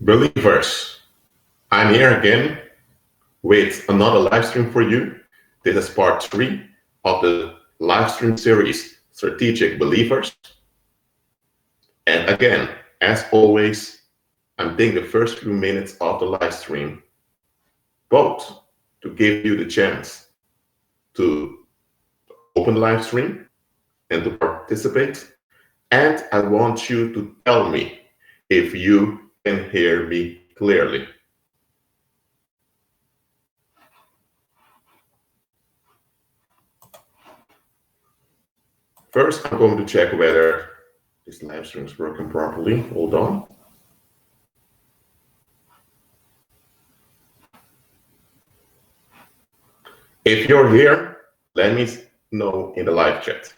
Believers, I'm here again with another live stream for you. This is part 3 of the live stream series, Strategic Believers. And again, as always, I'm taking the first few minutes of the live stream, both to give you the chance to open the live stream and to participate. And I want you to tell me if you can hear me clearly. First, I'm going to check whether this live stream is working properly. Hold on. If you're here, let me know in the live chat.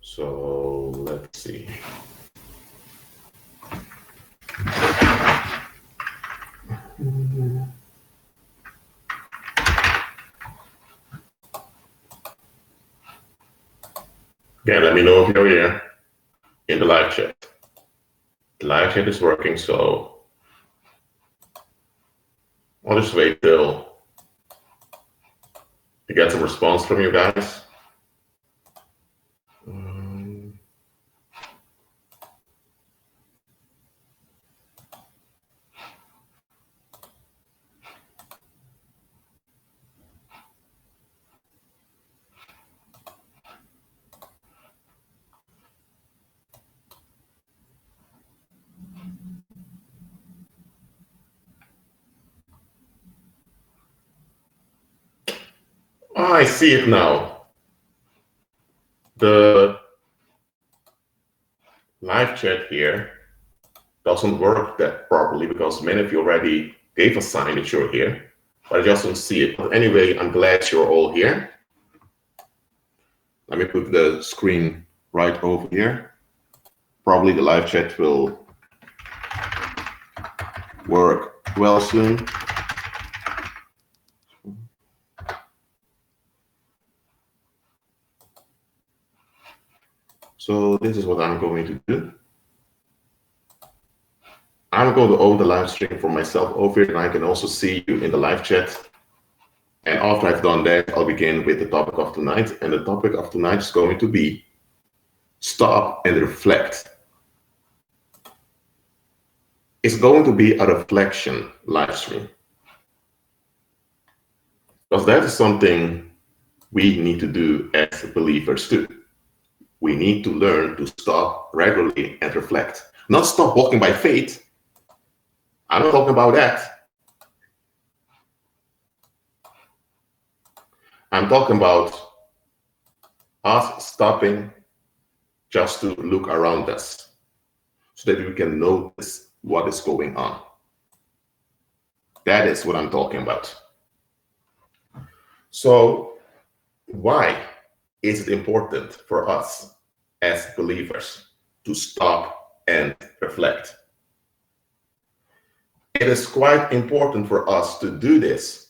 So let's see. Yeah, let me know if you're here in the live chat. The live chat is working, so I'll just wait till I get some response from you guys. Oh, I see it now. The live chat here doesn't work that properly because many of you already gave a sign that you're here, but I just don't see it. But anyway, I'm glad you're all here. Let me put the screen right over here. Probably the live chat will work well soon. So this is what I'm going to do. I'm going to open the live stream for myself over here, and I can also see you in the live chat. And after I've done that, I'll begin with the topic of tonight. And the topic of tonight is going to be stop and reflect. It's going to be a reflection live stream, because that is something we need to do as believers too. We need to learn to stop regularly and reflect. Not stop walking by faith. I'm not talking about that. I'm talking about us stopping just to look around us so that we can notice what is going on. That is what I'm talking about. So why is it important for us as believers to stop and reflect? It is quite important for us to do this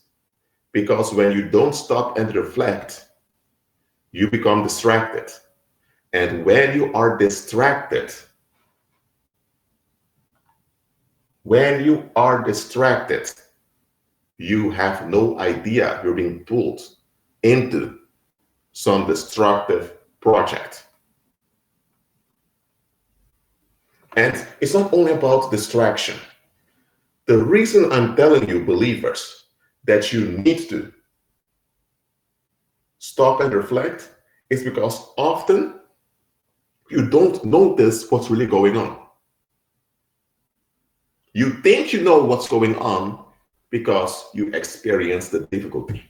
because when you don't stop and reflect, you become distracted. And when you are distracted, you have no idea you're being pulled into some destructive project. And it's not only about distraction. The reason I'm telling you, believers, that you need to stop and reflect is because often you don't notice what's really going on. You think you know what's going on because you experience the difficulty,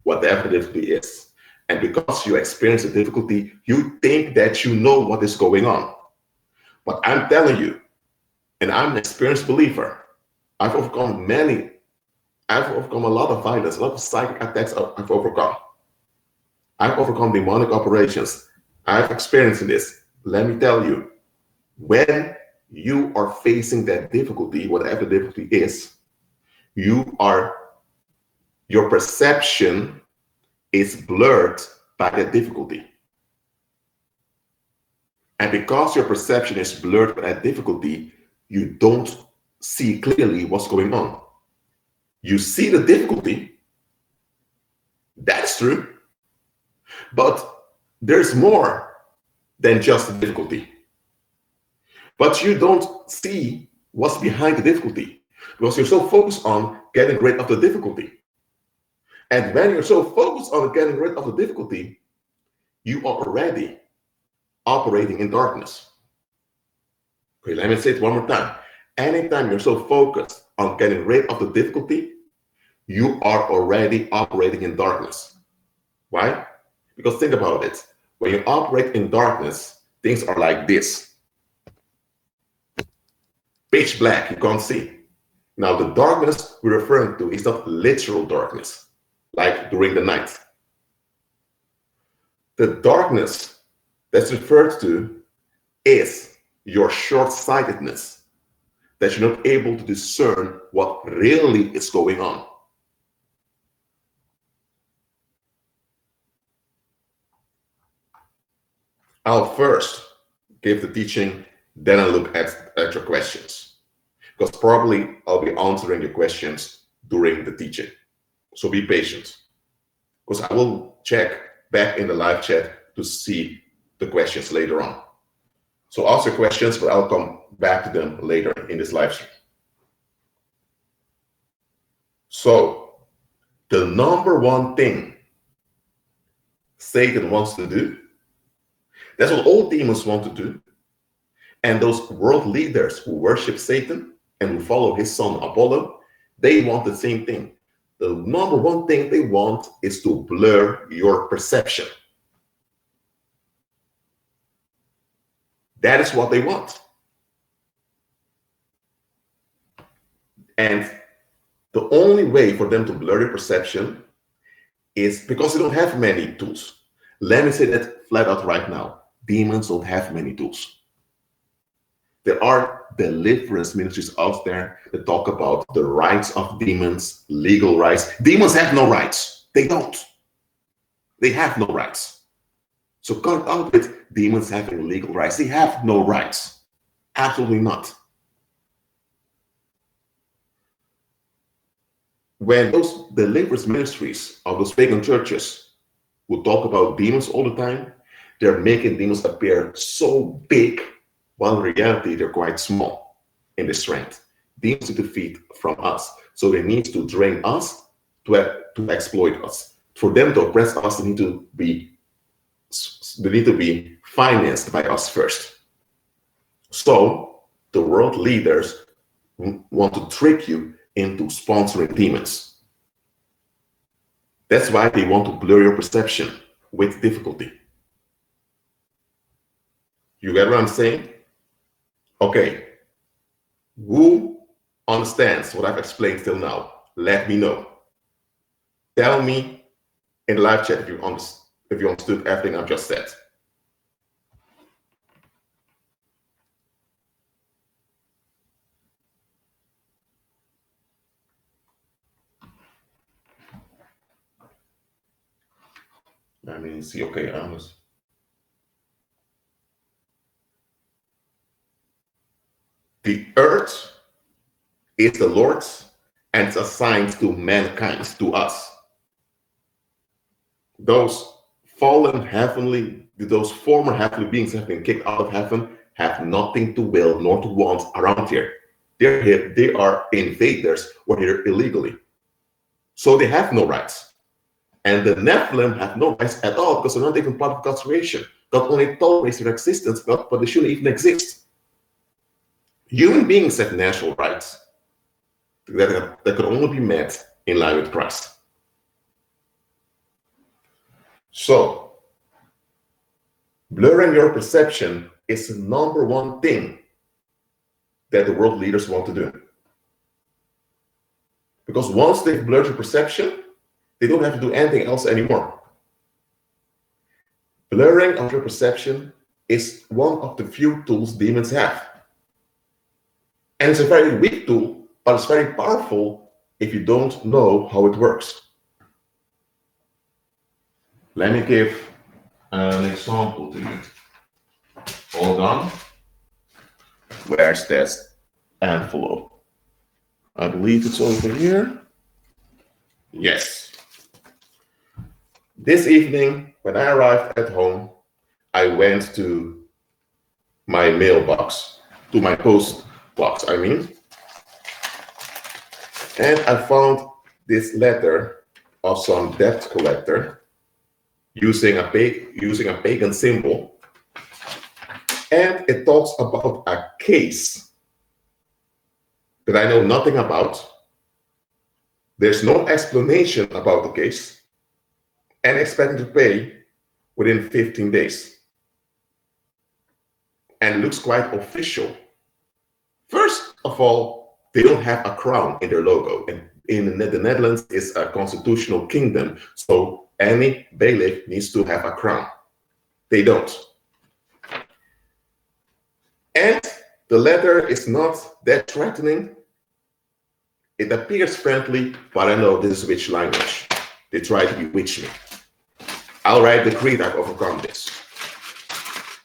whatever the difficulty is. And because you experience the difficulty, you think that you know what is going on. But I'm telling you, and I'm an experienced believer, I've overcome a lot of violence, a lot of psychic attacks I've overcome. I've overcome demonic operations. I've experienced this. Let me tell you, when you are facing that difficulty, whatever the difficulty is, you are your perception is blurred by the difficulty. And because your perception is blurred by that difficulty, you don't see clearly what's going on. You see the difficulty, that's true, but there's more than just the difficulty. But you don't see what's behind the difficulty because you're so focused on getting rid of the difficulty. And when you're so focused on getting rid of the difficulty, you are already operating in darkness. Okay, let me say it one more time. Anytime you're so focused on getting rid of the difficulty, you are already operating in darkness. Why? Because think about it. When you operate in darkness, things are like this. Pitch black, you can't see. Now, the darkness we're referring to is not literal darkness, like during the night. The darkness that's referred to is your short-sightedness, that you're not able to discern what really is going on. I'll first give the teaching, then I'll look at your questions, because probably I'll be answering your questions during the teaching. So be patient, because I will check back in the live chat to see the questions later on. So ask your questions, but I'll come back to them later in this live stream. So the number one thing Satan wants to do, that's what all demons want to do. And those world leaders who worship Satan and who follow his son Apollo, they want the same thing. The number one thing they want is to blur your perception. That is what they want. And the only way for them to blur your perception is because they don't have many tools. Let me say that flat out right now. Demons don't have many tools. There are deliverance ministries out there that talk about the rights of demons, legal rights. Demons have no rights. They don't. They have no rights. So cut out with demons having legal rights. They have no rights. Absolutely not. When those deliverance ministries of those pagan churches who talk about demons all the time, they're making demons appear so big, while in reality they're quite small in their strength. Demons need to feed from us, so they need to drain us to exploit us. For them to oppress us, they need to be financed by us first. So the world leaders want to trick you into sponsoring demons. That's why they want to blur your perception with difficulty. You get what I'm saying? Okay. Who understands what I've explained till now? Let me know. Tell me in the live chat if you understood everything I've just said. Let me see. Okay, Amos. The earth is the Lord's and it's assigned to mankind, to us. Those former heavenly beings have been kicked out of heaven, have nothing to will nor to want around here. They're here, they are invaders or here illegally. So they have no rights. And the Nephilim have no rights at all because they're not even part of God's creation. God only tolerates their existence, but they shouldn't even exist. Human beings have natural rights that can only be met in line with Christ. So, blurring your perception is the number one thing that the world leaders want to do. Because once they've blurred your perception, they don't have to do anything else anymore. Blurring of your perception is one of the few tools demons have. And it's a very weak tool, but it's very powerful if you don't know how it works. Let me give an example to you. Hold on. Where's this envelope? I believe it's over here. Yes. This evening, when I arrived at home, I went to my mailbox, to my post box, I mean, and I found this letter of some debt collector using a pagan symbol, and it talks about a case that I know nothing about. There's no explanation about the case, and expecting to pay within 15 days. And it looks quite official. First of all, they don't have a crown in their logo. And in the Netherlands, it's a constitutional kingdom. So any bailiff needs to have a crown. They don't. And the letter is not that threatening. It appears friendly, but I know this is witch language. They try to bewitch me. I'll write the creed, I've overcome this.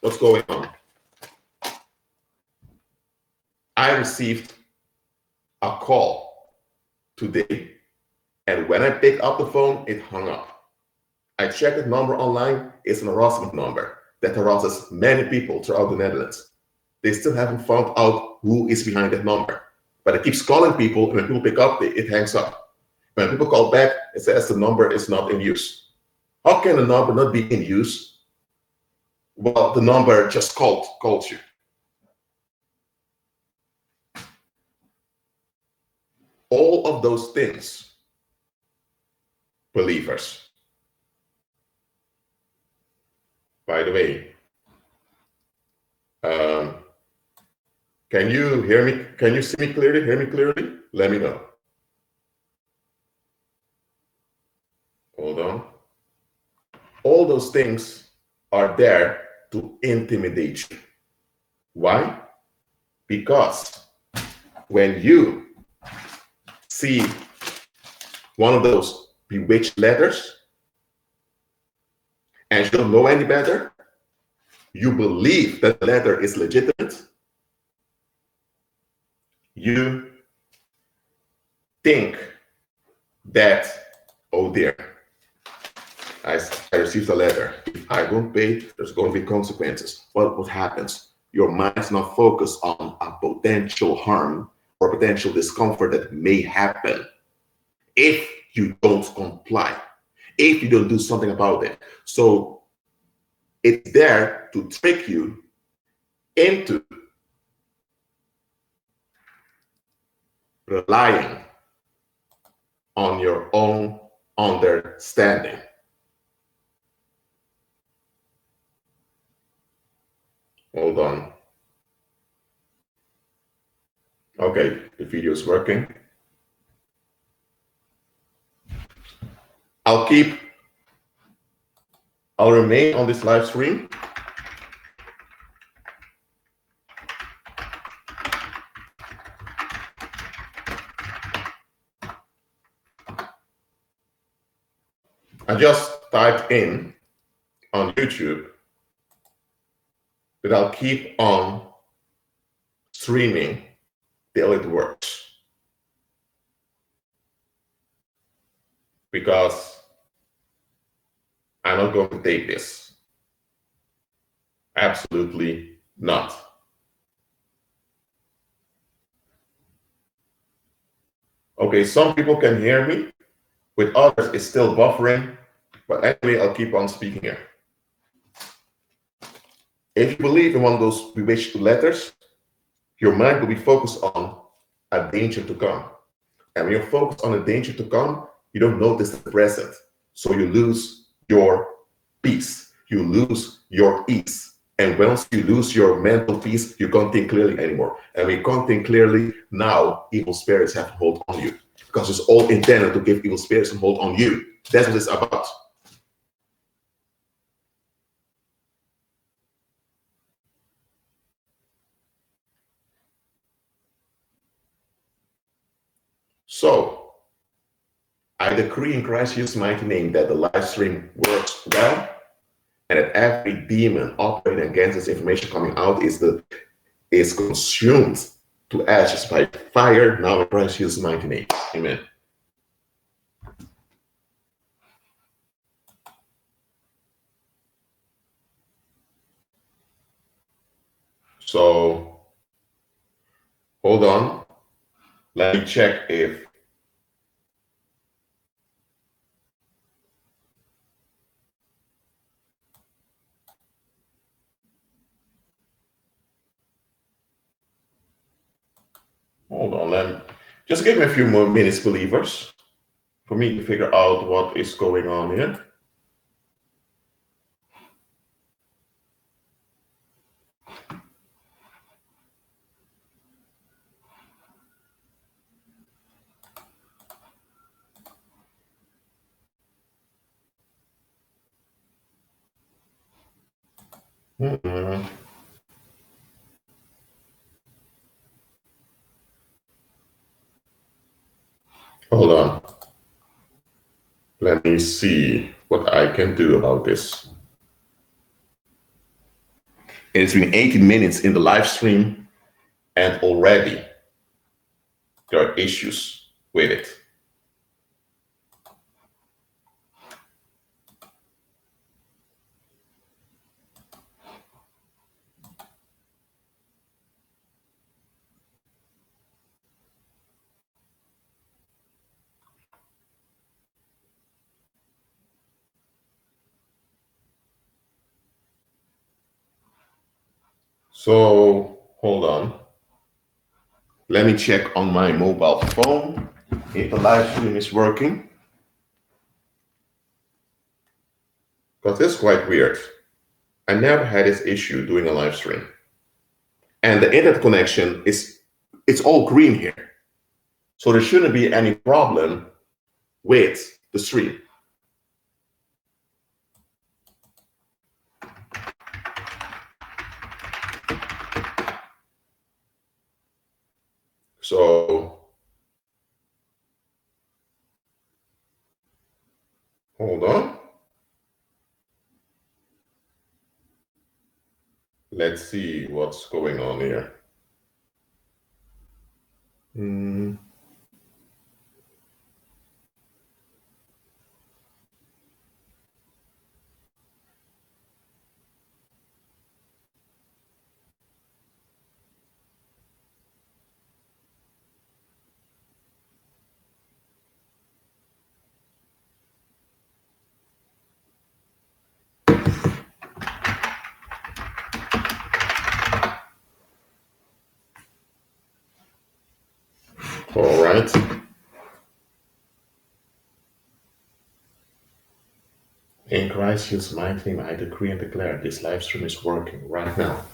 What's going on? I received a call today, and when I picked up the phone, it hung up. I checked the number online, it's an harassment number that harasses many people throughout the Netherlands. They still haven't found out who is behind that number, but it keeps calling people, and when people pick up, it hangs up. When people call back, it says the number is not in use. How can a number not be in use? Well, the number just called you. All of those things, believers. By the way, can you hear me? Can you see me clearly? Hear me clearly? Let me know. Hold on. All those things are there to intimidate you. Why? Because when you see one of those bewitched letters and you don't know any better, you believe that the letter is legitimate, you think that, oh dear, I received a letter. If I don't pay, there's going to be consequences. Well, what happens? Your mind is not focused on a potential harm or potential discomfort that may happen if you don't comply, if you don't do something about it. So it's there to trick you into relying on your own understanding. Hold on. Okay, the video is working. I'll remain on this live stream. I just typed in on YouTube that I'll keep on streaming till it works. Because I'm not going to take this. Absolutely not. Okay, some people can hear me. With others, it's still buffering. But anyway, I'll keep on speaking here. If you believe in one of those bewitched letters, your mind will be focused on a danger to come. And when you're focused on a danger to come, you don't notice the present. So you lose your peace. You lose your ease. And once you lose your mental peace, you can't think clearly anymore. And when you can't think clearly, now evil spirits have a hold on you. Because it's all intended to give evil spirits a hold on you. That's what it's about. So, I decree in Christ Jesus' mighty name that the live stream works well, and that every demon operating against this information coming out is consumed to ashes by fire now in Christ Jesus' mighty name. Amen. So hold on. Let me check if hold on. Just give me a few more minutes, believers, for me to figure out what is going on here. Hmm. Hold on. Let me see what I can do about this. It's been 80 minutes in the live stream, and already there are issues with it. So hold on. Let me check on my mobile phone if the live stream is working. Because it's quite weird. I never had this issue doing a live stream. And the internet connection it's all green here. So there shouldn't be any problem with the stream. So hold on. Let's see what's going on here. All right. In Christ Jesus' mighty name, I decree and declare this live stream is working right now.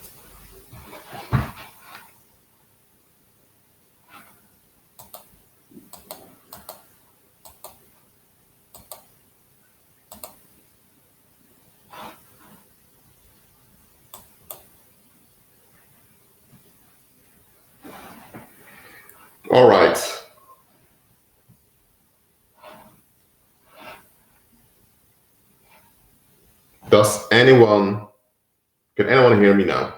All right. Can anyone hear me now?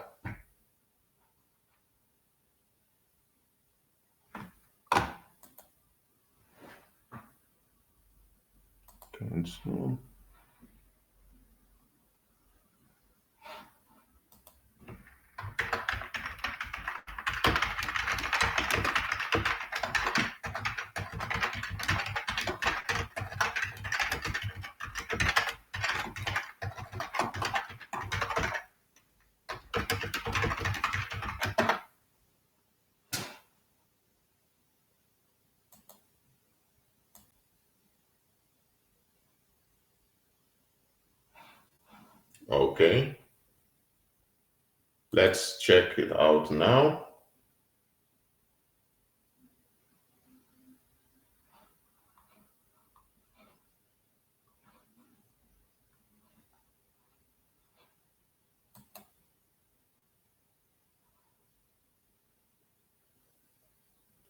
Cancel. Okay. Let's check it out now.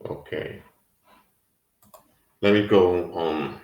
Okay. Let me go on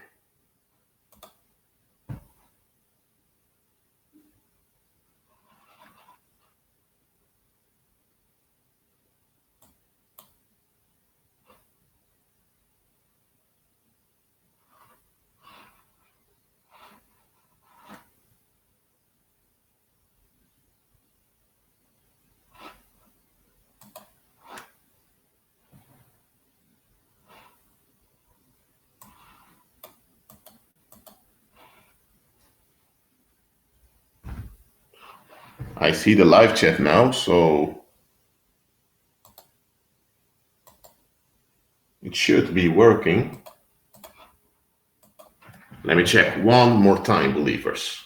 I see the live chat now, so it should be working. Let me check one more time, believers.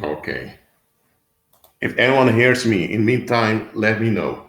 Okay. If anyone hears me, in the meantime, let me know.